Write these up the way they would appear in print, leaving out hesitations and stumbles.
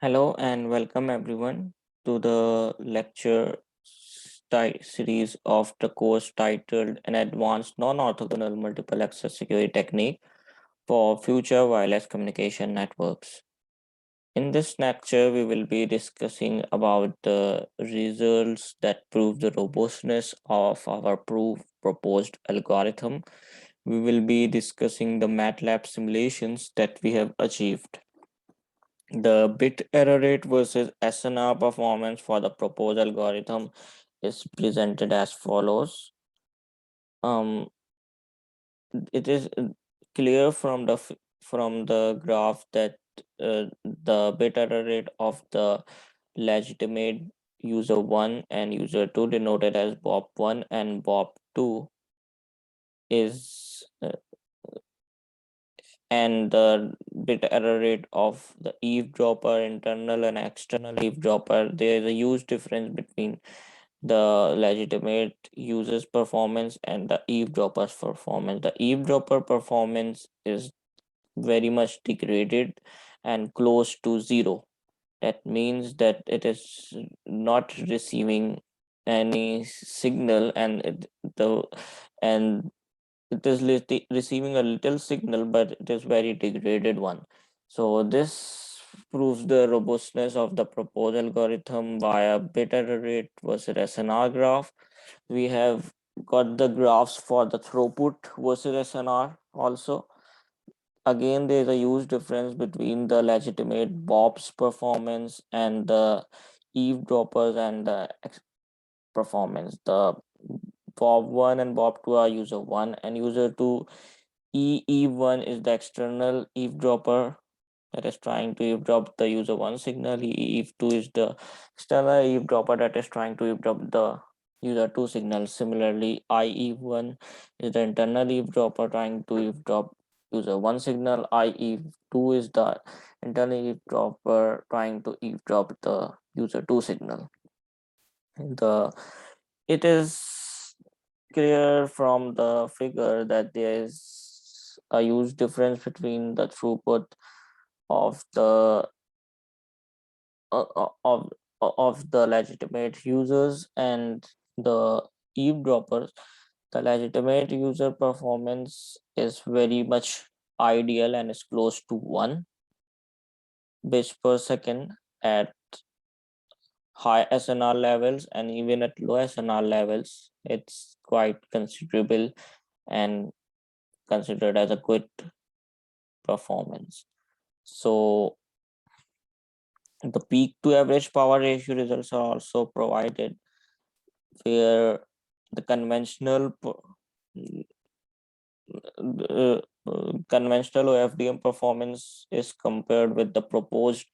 Hello and welcome everyone to the lecture series of the course titled An Advanced Non-Orthogonal Multiple Access Security Technique for Future Wireless Communication Networks. In this lecture, we will be discussing about the results that prove the robustness of our proposed algorithm. We will be discussing the MATLAB simulations that we have achieved. The bit error rate versus SNR performance for the proposed algorithm is presented as follows. It is clear from the graph that the bit error rate of the legitimate user 1 and user 2, denoted as Bob1 and Bob2, is and the bit error rate of the eavesdropper, internal and external eavesdropper. There is a huge difference between the legitimate user's performance and the eavesdropper's performance. The eavesdropper performance is very much degraded and close to zero. That means that it is not receiving any signal, and it is receiving a little signal, but it is very degraded one. So this proves the robustness of the proposed algorithm via bit error rate versus SNR graph. We have got the graphs for the throughput versus SNR also. Again, there is a huge difference between the legitimate Bob's performance and the eavesdroppers and the performance. The Bob1 and Bob2 are user 1 and user 2. Eve1 is the external eavesdropper that is trying to eavesdrop the user 1 signal. Eve2 is the external eavesdropper that is trying to eavesdrop the user 2 signal. Similarly, IE1 is the internal eavesdropper trying to eavesdrop user 1 signal. IE2 is the internal eavesdropper trying to eavesdrop the user 2 signal. It is clear from the figure that there is a huge difference between the throughput of the of the legitimate users and the eavesdroppers. The legitimate user performance is very much ideal and is close to 1 bits per second at high SNR levels, and even at low SNR levels, it's quite considerable and considered as a good performance. So the peak to average power ratio results are also provided, where the conventional OFDM performance is compared with the proposed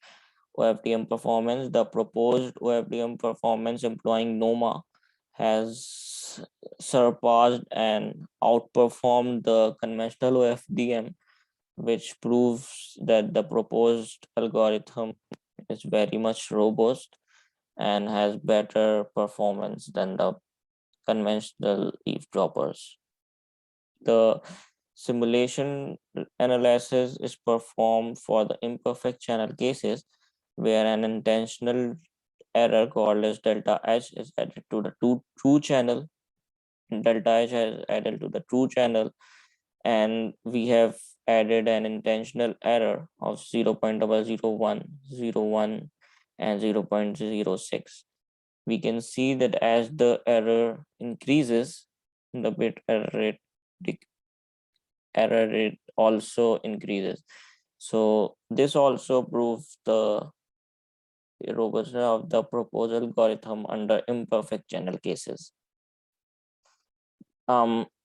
OFDM performance. The proposed OFDM performance employing NOMA has surpassed and outperformed the conventional OFDM, which proves that the proposed algorithm is very much robust and has better performance than the conventional eavesdroppers. The simulation analysis is performed for the imperfect channel cases, where an intentional error called as delta H is added to the true channel. Delta H is added to the true channel, and we have added an intentional error of 0.00101 and 0.06. We can see that as the error increases, the bit error rate also increases. So this also proves the robustness of the proposed algorithm under imperfect channel cases.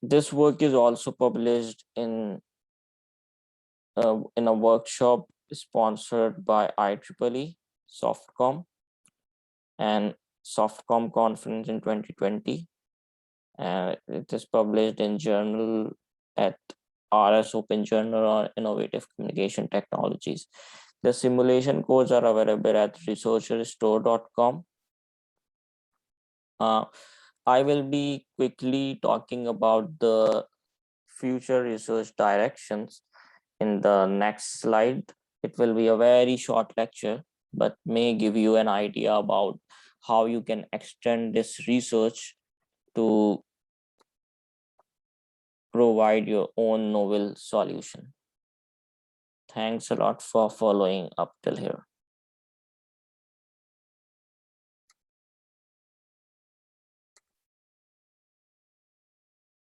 This work is also published in a workshop sponsored by IEEE, Softcom, and Softcom conference in 2020. It is published in journal at RS Open Journal on Innovative Communication Technologies. The simulation codes are available at researcherstore.com. I will be quickly talking about the future research directions in the next slide. It will be a very short lecture, but may give you an idea about how you can extend this research to provide your own novel solution. Thanks a lot for following up till here.